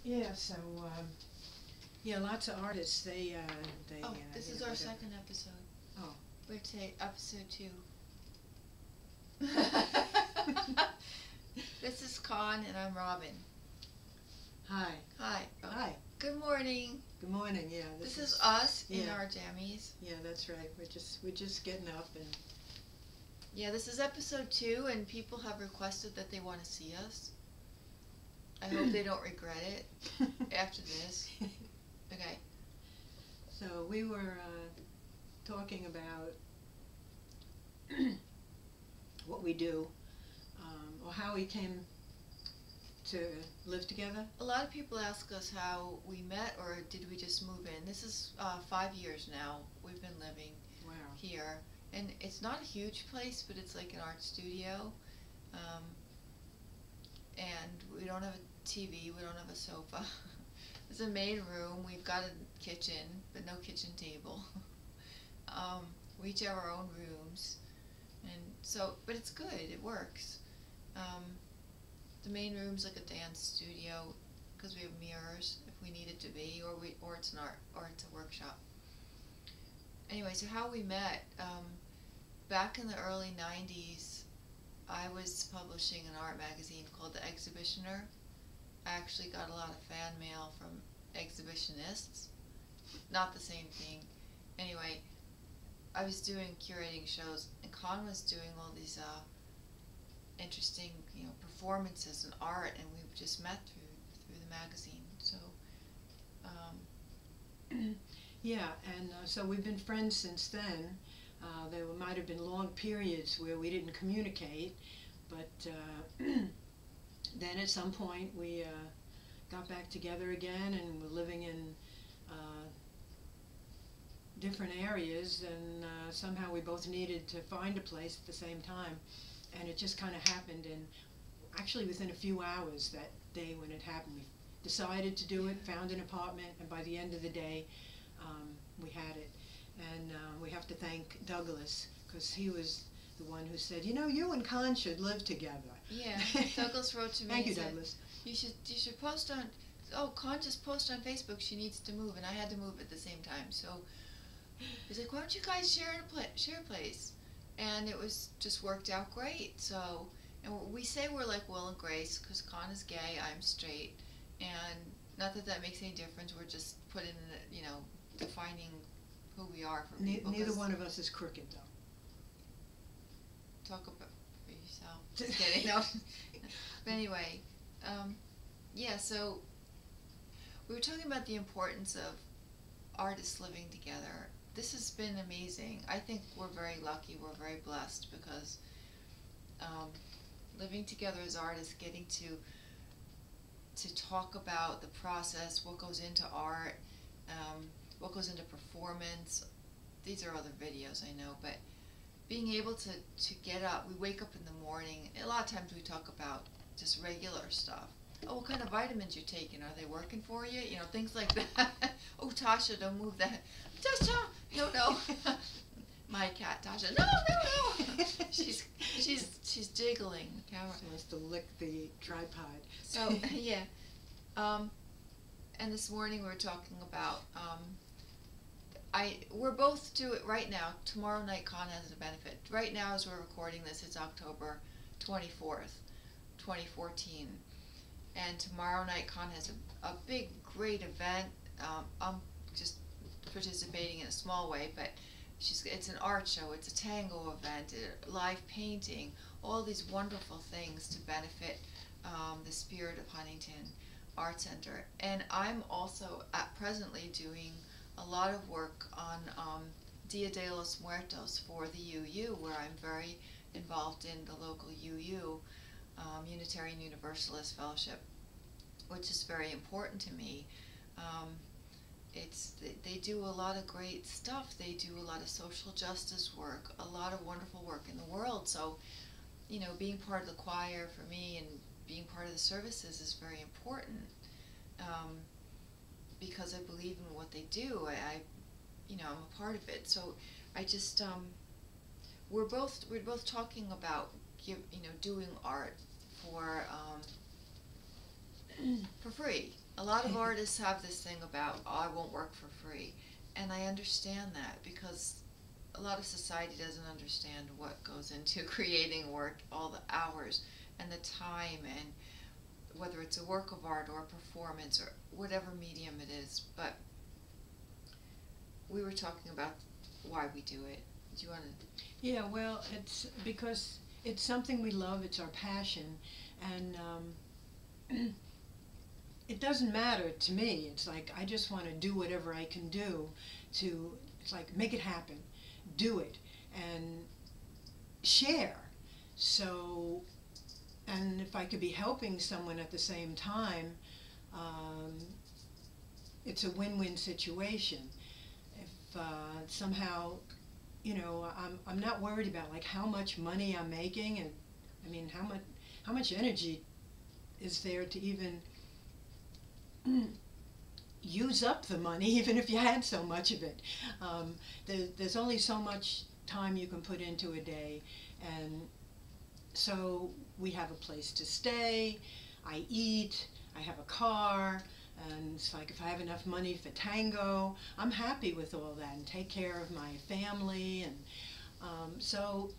Yeah, so yeah, lots of artists. Oh, this you is know, our whatever. second episode. Oh. We're today episode 2. This is Con and I'm Robin. Hi. Hi. Oh. Hi. Good morning. Good morning. Yeah. This is us in yeah. our jammies. Yeah, that's right. We're just getting up and. Yeah, this is episode 2, and people have requested that they want to see us. I hope they don't regret it after this. Okay. So we were talking about what we do, or how we came to live together. A lot of people ask us how we met, or did we just move in. This is 5 years now we've been living here, and it's not a huge place, but it's like an art studio, and we don't have a TV, we don't have a sofa. It's a main room, we've got a kitchen, but no kitchen table. We each have our own rooms, and so, but it's good, it works. The main room's like a dance studio because we have mirrors if we need it to be, or it's an art, or it's a workshop. Anyway, so how we met, back in the early 90s, I was publishing an art magazine called The Exhibitioner. I actually got a lot of fan mail from exhibitionists. Not the same thing. Anyway, I was curating shows, and Con was doing all these interesting, performances and art, and we just met through the magazine. So, yeah, and so we've been friends since then. There might have been long periods where we didn't communicate, but then at some point we got back together again, and we're living in different areas, and somehow we both needed to find a place at the same time, and it just kind of happened. And actually within a few hours that day when it happened, we decided to do it, found an apartment, and by the end of the day we had it. And we have to thank Douglas, because he was the one who said, you and Con should live together. Yeah, Douglas wrote to me. Thank you, and said, Douglas. You should post on. Oh, Con just posted on Facebook she needs to move, and I had to move at the same time. So he's like, why don't you guys share a place? And it was just worked out great. So, and we say we're like Will and Grace because Con is gay, I'm straight, and not that that makes any difference. We're just putting defining who we are for people. Neither one of us is crooked, though. Talk about for yourself. Just kidding. No. But anyway, yeah. So we were talking about the importance of artists living together. This has been amazing. I think we're very lucky. We're very blessed because living together as artists, getting to talk about the process, what goes into art, what goes into performance. These are other videos, I know, but being able to get up, we wake up in the morning, a lot of times we talk about just regular stuff. Oh, what kind of vitamins you're taking? Are they working for you? Things like that. Oh, Tasha, don't move that. Tasha! No. My cat, Tasha. No. She's jiggling the camera. She wants to lick the tripod. So, yeah. And this morning we were talking about, we're both do it right now. Tomorrow night Con has a benefit. Right now as we're recording this, it's October 24th, 2014. And tomorrow night Con has a big, great event. I'm just participating in a small way, but it's an art show, it's a tango event, live painting, all these wonderful things to benefit the spirit of Huntington Art Center. And I'm also presently doing a lot of work on Dia de los Muertos for the UU, where I'm very involved in the local UU, Unitarian Universalist Fellowship, which is very important to me. They do a lot of great stuff. They do a lot of social justice work, a lot of wonderful work in the world. So, being part of the choir for me and being part of the services is very important, because I believe in what they do. I'm a part of it. So I just we're both talking about doing art for free. A lot of artists have this thing about, oh, I won't work for free. And I understand that because a lot of society doesn't understand what goes into creating work, all the hours and the time, and whether it's a work of art or a performance or whatever medium it is. But we were talking about why we do it. Do you want to? Yeah, well, it's because it's something we love, it's our passion, and it doesn't matter to me. It's like I just want to do whatever I can do to, it's like, make it happen, do it, and share. So, and if I could be helping someone at the same time, um, it's a win-win situation. If somehow, you know, I'm not worried about like how much money I'm making, and I mean how much energy is there to even use up the money, even if you had so much of it. There's only so much time you can put into a day, and so we have a place to stay, I eat, I have a car, and it's like if I have enough money for tango, I'm happy with all that, and take care of my family, and so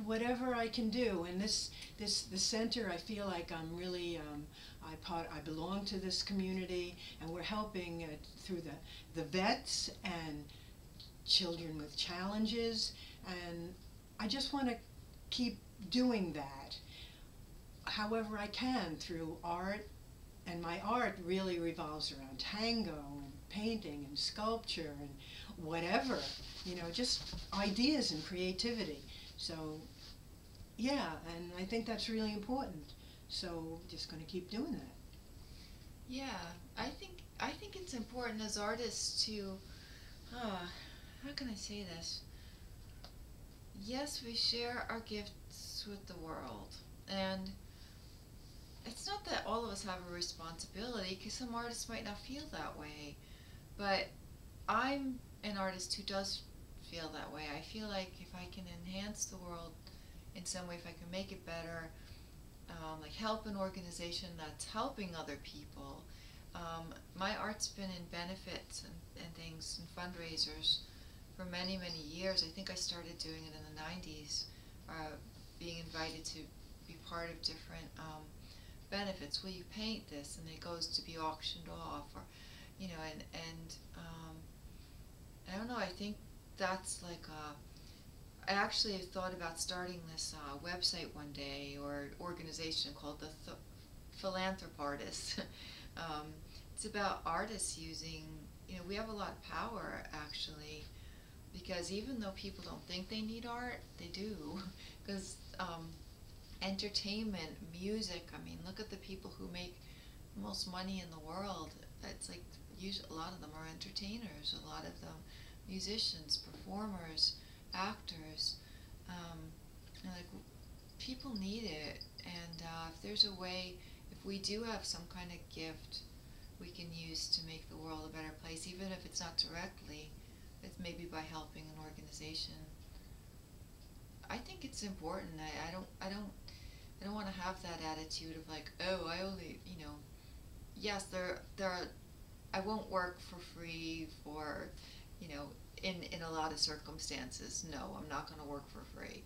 whatever I can do. And this center, I feel like I'm really I belong to this community, and we're helping through the vets and children with challenges, and I just want to keep doing that however I can through art. And my art really revolves around tango and painting and sculpture and whatever, you know, just ideas and creativity. So yeah, and I think that's really important. So just going to keep doing that. Yeah, I think it's important as artists to, how can I say this? Yes, we share our gifts with the world, and it's not that all of us have a responsibility, because some artists might not feel that way, but I'm an artist who does feel that way. I feel like if I can enhance the world in some way, if I can make it better, like help an organization that's helping other people. My art's been in benefits and things and fundraisers for many, many years. I think I started doing it in the 90s, being invited to be part of different benefits. Will you paint this? And it goes to be auctioned off, or, you know, and I don't know, I think that's like I actually have thought about starting this website one day, or organization called the Philanthropartists. It's about artists using, you know, we have a lot of power actually, because even though people don't think they need art, they do, because entertainment, music, I mean, look at the people who make the most money in the world. It's like usually a lot of them are entertainers, a lot of them musicians, performers, actors. Like, people need it, and if there's a way, if we do have some kind of gift we can use to make the world a better place, even if it's not directly, it's maybe by helping an organization. I think it's important. I don't want to have that attitude of like, oh, I only, you know, yes, there are, I won't work for free for, you know, in a lot of circumstances. No, I'm not going to work for free.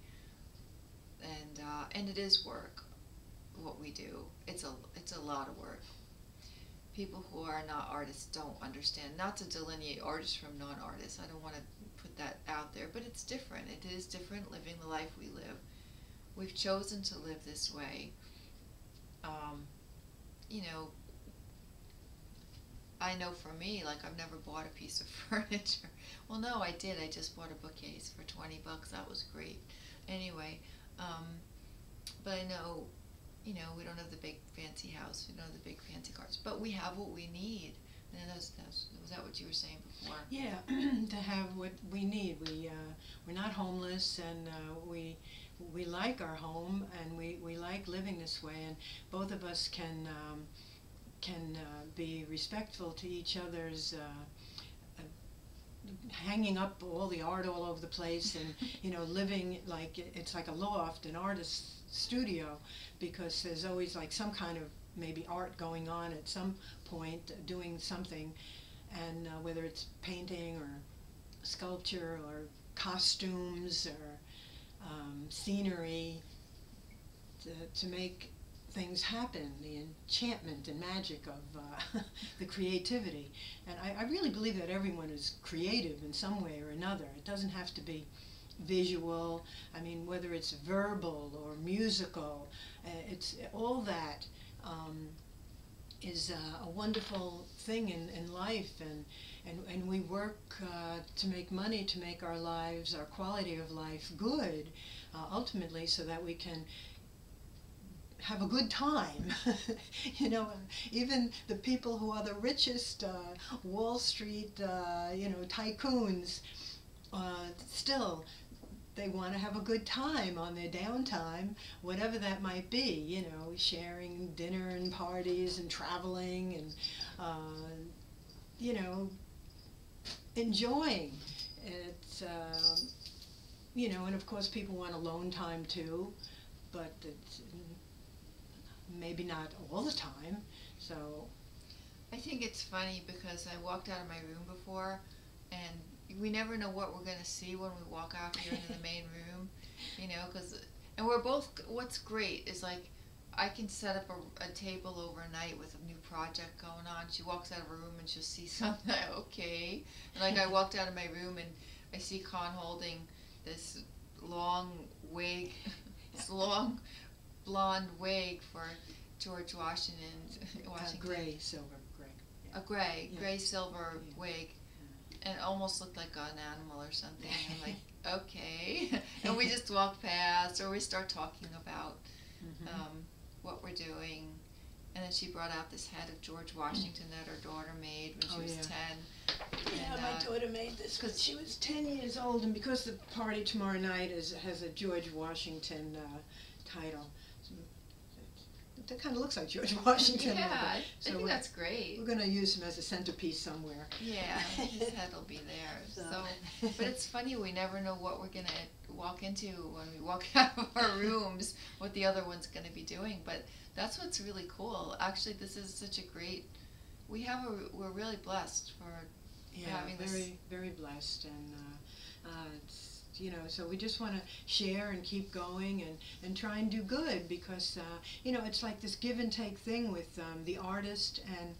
And it is work, what we do. It's a lot of work. People who are not artists don't understand. Not to delineate artists from non-artists. I don't want to put that out there, but it's different. It is different living the life we live. We've chosen to live this way. You know, I know for me, like, I've never bought a piece of furniture. Well, no, I did. I just bought a bookcase for $20. That was great. Anyway, but I know, you know, we don't have the big fancy house. We don't have the big fancy cars, but we have what we need. And was that what you were saying before? Yeah, to have what we need. We're not homeless, and we like our home, and we like living this way, and both of us can be respectful to each other's hanging up all the art all over the place, and living like it's like a loft, an artist's studio, because there's always like some kind of maybe art going on at some point, doing something, and whether it's painting or sculpture or costumes or scenery, to make things happen, the enchantment and magic of the creativity. And I really believe that everyone is creative in some way or another. It doesn't have to be visual. I mean, whether it's verbal or musical, it's all that is a wonderful thing in life, and we work to make money, to make our lives, our quality of life good, ultimately, so that we can have a good time. Even the people who are the richest Wall Street tycoons, still they want to have a good time on their downtime, whatever that might be, sharing dinner and parties and traveling and enjoying it. And of course people want alone time too, but it's maybe not all the time. So I think it's funny because I walked out of my room before, and we never know what we're going to see when we walk out here into the main room, and we're both, what's great is like I can set up a table overnight with a new project going on. She walks out of her room and she'll see something, okay. And like I walked out of my room and I see Con holding this long wig, this long blonde wig for George Washington. Gray, silver, gray. Yeah. A gray silver Yeah. wig, and it almost looked like an animal or something. And I'm like, okay. And we just walk past, or we start talking about what we're doing. And then she brought out this hat of George Washington that her daughter made when she was 10. Yeah, And, my daughter made this because she was 10 years old, and because the party tomorrow night has a George Washington title. That kind of looks like George Washington. Yeah, so I think that's great. We're going to use him as a centerpiece somewhere. Yeah, his head will be there. So, but it's funny, we never know what we're going to walk into when we walk out of our rooms, what the other one's going to be doing. But that's what's really cool. Actually, this is such a great, we're really blessed for having this. Very, very blessed, and it's, so we just want to share and keep going and try and do good, because it's like this give and take thing with the artist, and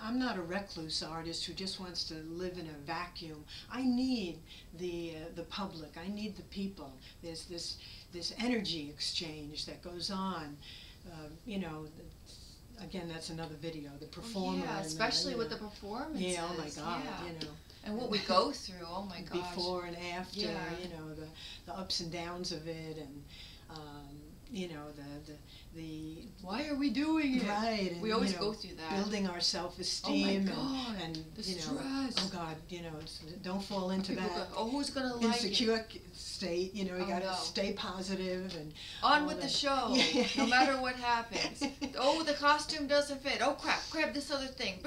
I'm not a recluse artist who just wants to live in a vacuum. I need the public. I need the people. There's this energy exchange that goes on. Again, that's another video. The performer. Yeah, especially with the performances. Yeah. Oh my God. Yeah. And what we go through. Oh my gosh. Before and after. Yeah. The ups and downs of it, and the why are we doing it? Right. And, we always go through that. Building our self-esteem. Oh my God. And the stress. Oh God. Don't fall into People that. go, oh, who's gonna like insecure state. You gotta stay positive and on with the show. Yeah. No matter what happens. Oh, the costume doesn't fit. Oh crap! Grab this other thing.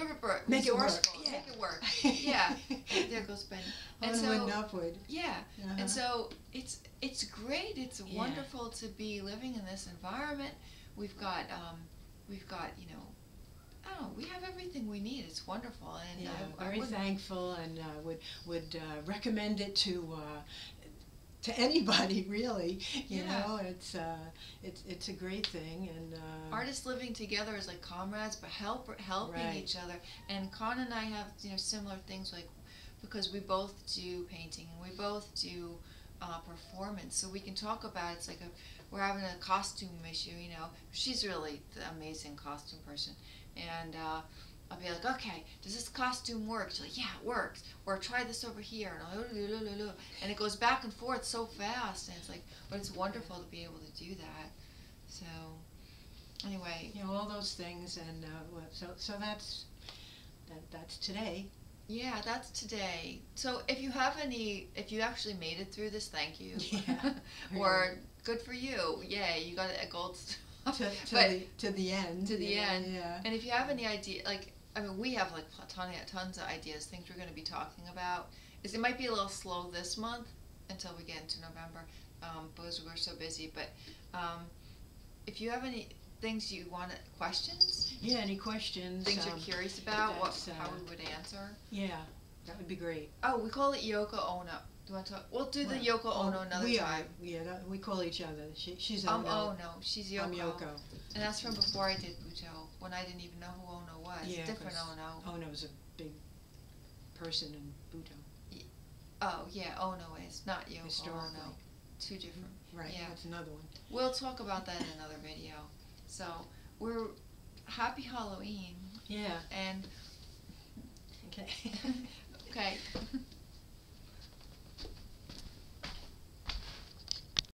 Make it work. Yeah. Make it work. Yeah. There goes Ben. And onward and upward. Yeah. And so it's great. It's wonderful to be living in this environment. We've got I don't know, we have everything we need. It's wonderful, and very thankful, and would recommend it to anybody, really. You know, it's a great thing, and artists living together is like comrades, but helping each other. And Con and I have similar things, like because we both do painting and we both do performance, so we can talk about it's like we're having a costume issue. She's really the amazing costume person, and I'll be like, okay, does this costume work? She's like, yeah, it works. Or try this over here, and it goes back and forth so fast, and it's like, but it's wonderful to be able to do that. So anyway, all those things, and so that's today. Yeah, that's today. So if you actually made it through this, thank you. Yeah. Or good for you. Yeah, you got a gold star. To the end. To the end. Yeah. And if you have any idea, like I mean, we have like tons of ideas, things we're gonna be talking about. It might be a little slow this month until we get into November, because we're so busy, but, if you have any things you want, questions, Yeah, any questions? things you're curious about, that's, how we would answer. Yeah, that would be great. Oh, we call it Yoko Ono. Do you want to talk? We'll do the Well, Yoko Ono another we time. Yeah, we call each other. She's I'm Ono. Ono, she's Yoko. I'm Yoko. And that's from before I did Buto, when I didn't even know who Ono was. Yeah, Different 'cause Ono. Ono's a big person in Buto. Oh, yeah, Ono is, not Yoko Historically. Ono. Two different. Right, Yeah. that's another one. We'll talk about that in another video. So, happy Halloween, Yeah, and, okay. okay.